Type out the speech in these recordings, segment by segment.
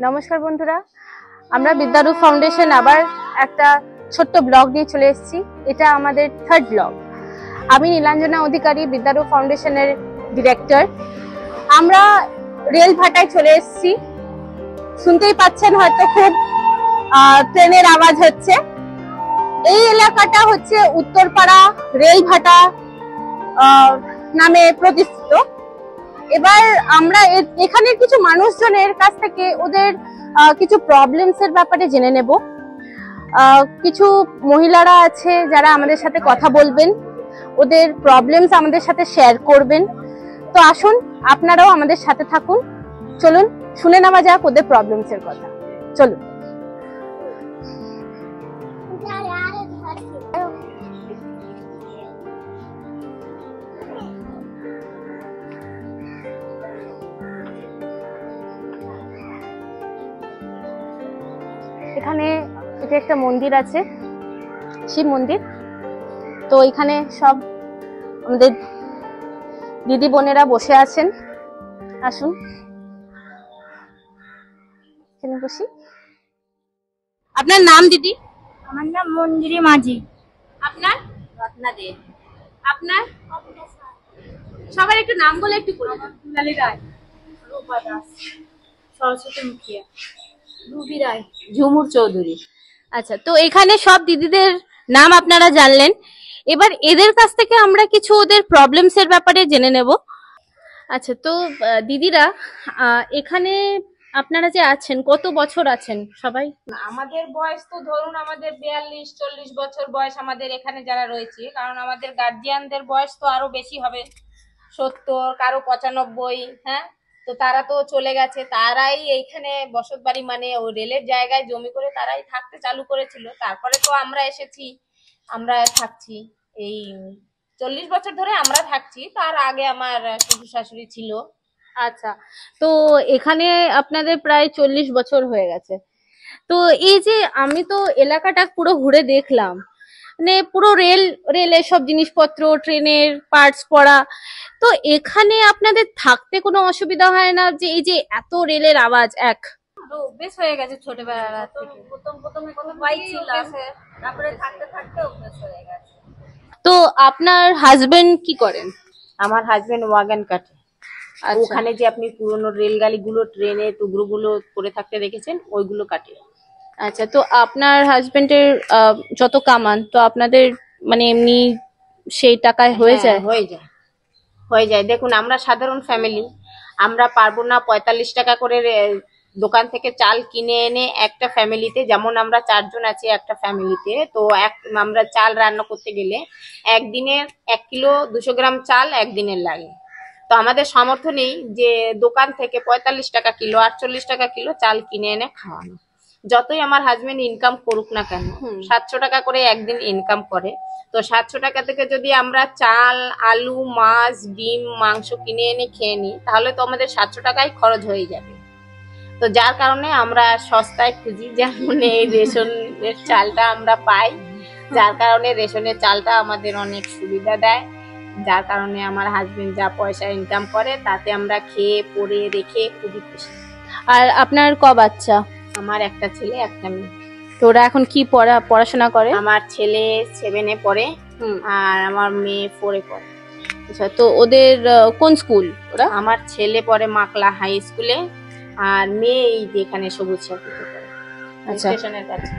নমস্কার বন্ধুরা, আমরা বিদ্যারূপ ফাউন্ডেশন আবার একটা ছোট্ট ব্লগ নিয়ে চলে এসেছি। এটা আমাদের থার্ড ব্লগ। আমি নীলাঞ্জনা অধিকারী, বিদ্যারূপ ফাউন্ডেশনের ডিরেক্টর। আমরা রেল ভাটায় চলে এসেছি। শুনতেই পাচ্ছেন হয়তো খুব ট্রেনের আওয়াজ হচ্ছে। এই এলাকাটা হচ্ছে উত্তরপাড়া রেল ভাটা নামে প্রতিষ্ঠিত। এবার আমরা এখানে কিছু মানুষজনের কাছ থেকে ওদের কিছু প্রবলেমস এর ব্যাপারে জেনে নেব। কিছু মহিলারা আছে যারা আমাদের সাথে কথা বলবেন, ওদের প্রবলেমস আমাদের সাথে শেয়ার করবেন। তো আসুন আপনারাও আমাদের সাথে থাকুন, চলুন শুনে নেওয়া যাক ওদের প্রবলেমস এর কথা। চলুন। এখানে এটা একটা মন্দির আছে, শিব মন্দির। তো এখানে সব আমাদের দিদি বোনেরা বসে আছেন। আসুন এখানে বসি। আপনার নাম দিদি? আমার নাম মঞ্জুরি মাঝি। আপনার? রত্না দে। আপনার? সবার একটু নাম বলে একটু বলুন। লালি রায়, রূপা দাস, সরস্বতী মুখিয়া, রুবি রায়, ঝুমুর চৌধুরী। আচ্ছা, তো এখানে সব দিদিদের নাম আপনারা জানলেন। এবার এদের কাছ থেকে আমরা কিছু ওদের প্রবলেমস এর ব্যাপারে জেনে নেব। আচ্ছা, তো দিদিরা এখানে আপনারা যে আছেন কত বছর আছেন সবাই? আমাদের বয়স তো ধরুন আমাদের 42-40 বছর বয়স আমাদের এখানে যারা রয়েছে, কারণ আমাদের গার্জিয়ানদের বয়স তো আরো বেশি হবে, 70, কারো 95। হ্যাঁ, তো তারা তো চলে গেছে, তারাই এইখানে বসত বাড়ি মানে ও রেলের জায়গায় জমি করে তারাই থাকতে চালু করেছিল। তারপরে তো আমরা এসেছি, আমরা থাকছি এই 40 বছর ধরে আমরা থাকছি। তার আগে আমার শ্বশুর শাশুড়ি ছিল। আচ্ছা, তো এখানে আপনাদের প্রায় 40 বছর হয়ে গেছে। তো এই যে আমি তো এলাকাটা পুরো ঘুরে দেখলাম, মানে পুরো রেলের সব জিনিসপত্র, ট্রেনের পার্টস পড়া। তো এখানে আপনাদের থাকতে কোনো অসুবিধা হয় না? যে এই যে এত রেলের আওয়াজ অভ্যেস হয়ে গেছে ছোটবেলা থেকে। প্রথমে বাইক ছিল, তারপরে থাকতে থাকতে অভ্যেস হয়ে গেছে। তো আপনার হাজবেন্ড কি করেন? আমার হাজবেন্ড ওয়াগন কাটে। আর আচ্ছা। ওখানে যে আপনি পুরোনো রেলগাড়িগুলো, ট্রেনে টুকরোগুলো পড়ে থাকতে দেখেছেন, ওইগুলো কাটে। আচ্ছা, তো আপনার হাজবেন্ডের যত কামান, তো আপনাদের মানে এমনি সেই টাকায় হয়ে যায়? হয়ে যায়। দেখুন, আমরা সাধারণ ফ্যামিলি, আমরা পারবো না 45 টাকা করে দোকান থেকে চাল কিনে এনে একটা ফ্যামিলিতে, যেমন আমরা 4 জন আছি একটা ফ্যামিলিতে, তো আমরা চাল রান্না করতে গেলে একদিনের 1 কিলো 200 গ্রাম চাল একদিনের লাগে। তো আমাদের সামর্থ্য নেই যে দোকান থেকে 45 টাকা কিলো 48 টাকা কিলো চাল কিনে এনে খাওয়ানো। যতই আমার হাজবেন্ড ইনকাম করুক না কেন, 700 টাকা করে একদিন ইনকাম করে। তো 700 টাকা থেকে যদি আমরা চাল, আলু, মাছ, ডিম, মাংস কিনে এনে খেয়ে নিই, তাহলে তো আমাদের 700 টাকাই খরচ হয়ে যাবে। তো যার কারণে আমরা সস্তায় খুঁজি, যেমন এই রেশনের চালটা আমরা পাই, যার কারণে রেশনের চালটা আমাদের অনেক সুবিধা দেয়। যার কারণে আমার হাজবেন্ড যা পয়সা ইনকাম করে তাতে আমরা খেয়ে পরে রেখে খুবই খুশি। আর আপনার ক বাচ্চা? আমার একটা ছেলে, একটা মেয়ে। তো ওরা এখন কি পড়াশোনা করে? আমার ছেলে 7-এ পড়ে, আর আমার মেয়ে 4-এ পড়ে। আচ্ছা, তো ওদের কোন স্কুল ওরা? আমার ছেলে পড়ে মাকলা হাই স্কুলে, আর মেয়ে এই যেখানে সবুজ সাথীতে পড়ে, স্টেশনের কাছে।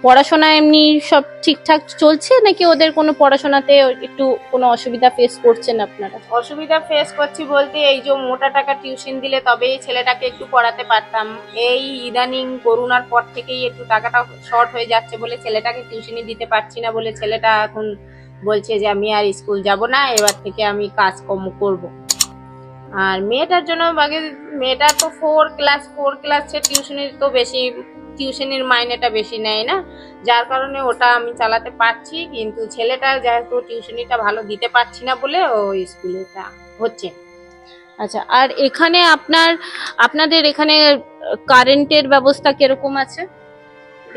পড়াশোনা এমনি সব ঠিকঠাক চলছে নাকি ওদের কোনো পড়াশোনাতে একটু কোনো অসুবিধা ফেস করছেন আপনারা? অসুবিধা ফেস করছি বলতে, এই যে মোটা টাকা টিউশন দিলে তবেই ছেলেটাকে একটু পড়াতে পারতাম। এই ইদানিং করোনার পর থেকেই একটু টাকাটা শর্ট হয়ে যাচ্ছে বলে ছেলেটাকে টিউশনই দিতে পারছি না বলে ছেলেটা এখন বলছে যে আমি আর স্কুল যাব না, এবার থেকে আমি কাজকর্ম করব। আর মেয়েটার জন্য মেয়েটা তো 4 ক্লাসে টিউশনের তো বেশি, টিউশনের মাইনেটা বেশি নেয় না, যার কারণে ওটা আমি চালাতে পারছি। কিন্তু ছেলেটা যেহেতু টিউশনিটা ভালো দিতে পারছি না বলে ও স্কুলেটা হচ্ছে। আচ্ছা, আর এখানে আপনাদের এখানে কারেন্টের ব্যবস্থা কিরকম আছে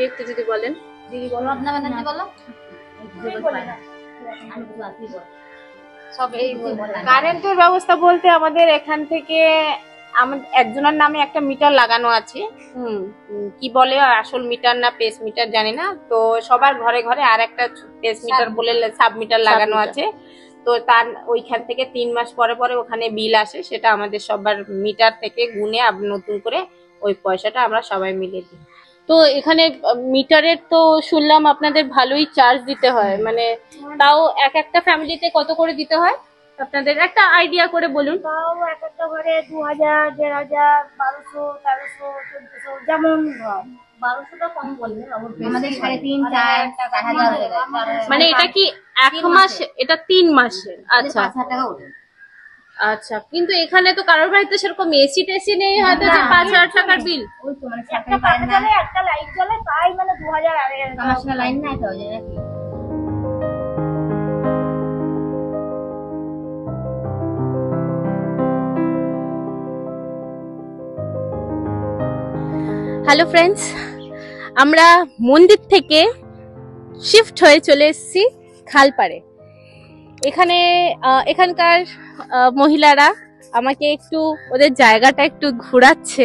একটু যদি বলেন। দিদি বলো, আপনার নাম বলো। সব এই কারেন্টের ব্যবস্থা বলতে আমাদের এখান থেকে আমাদের একজনের নামে একটা মিটার লাগানো আছে। কি বলে আসল মিটার না পেস মিটার জানি না, তো সবার ঘরে ঘরে আর একটা পেস মিটার বলে সাব মিটার লাগানো আছে। তো তার ওইখান থেকে 3 মাস পরে পরে ওখানে বিল আসে, সেটা আমাদের সবার মিটার থেকে গুনে নতুন করে ওই পয়সাটা আমরা সবাই মিলে দিই। তো এখানে মিটারের তো শুনলাম আপনাদের ভালোই চার্জ দিতে হয়, মানে তাও একটা ফ্যামিলিতে কত করে দিতে হয় আপনাদের একটা আইডিয়া করে বলুন। তাও এক একটা ঘরে 2000, 1500, 1200, 1300, 1400 যেমন 1200টা কম বললে আমাদের 3.5, 4, 4,000 হয়ে যায়। মানে এটা কি 1 মাস, এটা 3 মাসের? আচ্ছা 5,000 টাকা ওঠে। আচ্ছা, কিন্তু এখানে তো কারোর বাড়িতে সেরকম এসি টেসি নেই হয়তো যে 5,000 টাকার বিল। ওই তো মানে একটা সরকারি পাখা কারেন্ট জ্বলে, একটা লাইট জ্বলে, তাই মানে 2000 আমার সঙ্গে লাইন নাই তো, ওই জন্য নাকি হ্যালো ফ্রেন্ডস, আমরা মন্দির থেকে শিফট হয়ে চলে এসেছি খালপাড়ে। এখানে এখানকার মহিলারা আমাকে একটু ওদের জায়গাটা একটু ঘোরাচ্ছে।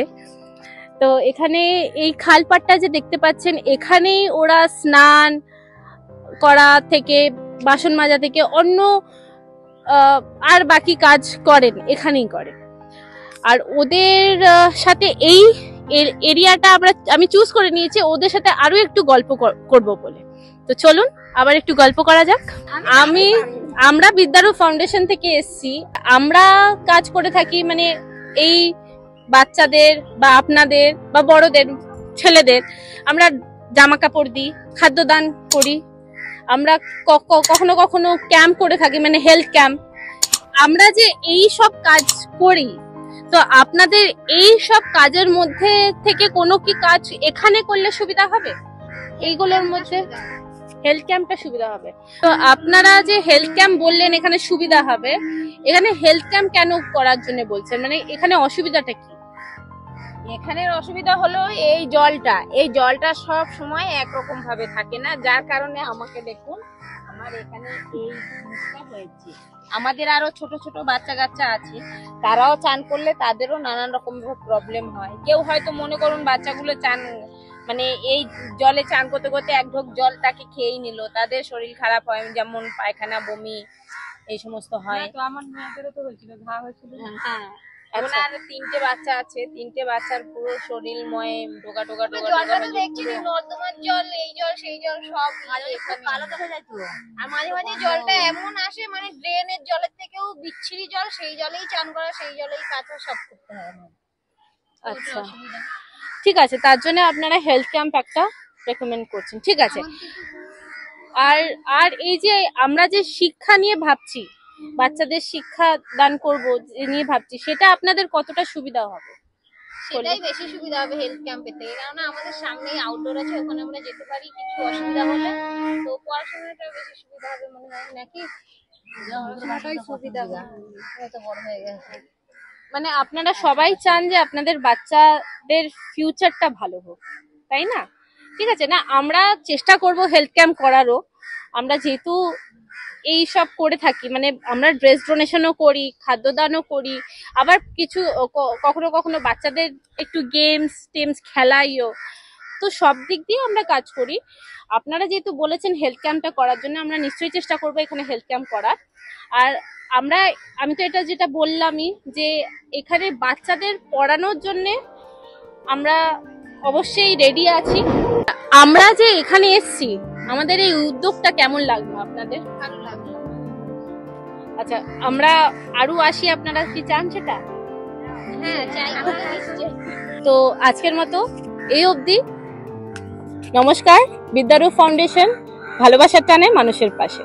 তো এখানে এই খালপাড়টা যে দেখতে পাচ্ছেন, এখানেই ওরা স্নান করা থেকে বাসন মাজা থেকে অন্য আর বাকি কাজ করেন, এখানেই করে। আর ওদের সাথে এই এরিয়াটা আমি চুজ করে নিয়েছি ওদের সাথে আরো একটু গল্প করব বলে। তো চলুন আবার একটু গল্প করা যাক। আমরা বিদ্যারূপ ফাউন্ডেশন থেকে এসেছি। আমরা কাজ করে থাকি মানে এই বাচ্চাদের বা আপনাদের বা বড়দের ছেলেদের আমরা জামা কাপড় দিই, খাদ্যদান করি। আমরা কখনো কখনো ক্যাম্প করে থাকি, মানে হেলথ ক্যাম্প। আমরা যে এই সব কাজ করি, তো আপনাদের এই সব কাজের মধ্যে থেকে কোনো কি কাজ এখানে করলে সুবিধা হবে? এইগুলোর মধ্যে হেলথ ক্যাম্পটা সুবিধা হবে। তো আপনারা যে হেলথ ক্যাম্প বললেন এখানে সুবিধা হবে, এখানে হেলথ ক্যাম্প কেন করার জন্য বলছেন, মানে এখানে অসুবিধাটা কি? এখানের অসুবিধা হলো এই জলটা সব সময় একরকম ভাবে থাকে না, যার কারণে আমাকে দেখুন আমার এখানে এই জিনিসটা হয়েছে। আমাদের আরো ছোট ছোট বাচ্চা কাচ্চা আছে, তারাও চান করলে তাদেরও নানান রকম প্রবলেম হয়। কেউ হয়তো মনে করুন বাচ্চাগুলো চান মানে এই জলে চান করতে করতে এক ঢোক জল তাকে খেয়েই নিল, তাদের শরীর খারাপ হয়, যেমন পায়খানা, বমি এই সমস্ত হয়। তো আমার মেয়েদেরও তো হয়েছিল, ঘা হয়েছিল। হ্যাঁ, এখন আর 3টে বাচ্চা আছে, 3টে বাচ্চার পুরো শরীরময় ঢোকা ঢোকা ঢোকা জলটা তো ঢোকা দেখছি নর্দমার জল, এই জল সেই জল সব কালো দেখা যায় তো। আর মাঝে মাঝে জলটা এমন আসে মানে ড্রেনের জলের থেকেও বিচ্ছিরি জল, সেই জলেই চান করা, সেই জলেই কাঁচা সব করতে হয় আমার। আচ্ছা ঠিক আছে, তার জন্য আপনারা হেলথ ক্যাম্প একটা রেকমেন্ড করছেন, ঠিক আছে। আর এই যে আমরা যে শিক্ষা নিয়ে ভাবছি, বাচ্চাদের শিক্ষা দান করব নিয়ে ভাবছি, সেটা আপনাদের কতটা সুবিধা হবে? সেটাই বেশি সুবিধা হবে হেলথ ক্যাম্পের থেকে, কারণ আমাদের সামনেই আউটডোর আছে, ওখানে আমরা যেতে পারি কিছু অসুবিধা হলে। তো পড়াশোনাটা বেশি সুবিধা হবে মনে হয় নাকি? সুবিধা এত বড় হয়ে গেছে, মানে আপনারা সবাই চান যে আপনাদের বাচ্চাদের ফিউচারটা ভালো হোক, তাই না? ঠিক আছে না, আমরা চেষ্টা করব হেলথ ক্যাম্প করারও। আমরা যেহেতু এই সব করে থাকি, মানে আমরা ড্রেস ডোনেশনও করি, খাদ্যদানও করি, আবার কিছু কখনো কখনো বাচ্চাদের একটু টেমস খেলাইও, তো সব দিক দিয়ে আমরা কাজ করি। আপনারা যেহেতু বলেছেন হেলথ ক্যাম্পটা করার জন্য, আমরা নিশ্চয়ই চেষ্টা করবো এখানে হেলথ ক্যাম্প করার। আর আমি তো এটা যেটা বললামই যে এখানে বাচ্চাদের পড়ানোর জন্য আমরা অবশ্যই রেডি আছি। আমরা যে এখানে এসেছি, আমাদের এই উদ্যোগটা কেমন লাগলো আপনাদের? ভালো লাগলো। আচ্ছা, আমরা আরো আসি, আপনারা কি চান সেটা? হ্যাঁ চাই, নিশ্চয়ই। তো আজকের মতো এই অবধি। নমস্কার। বিদ্যারূপ ফাউন্ডেশন ভালোবাসার টানে মানুষের পাশে।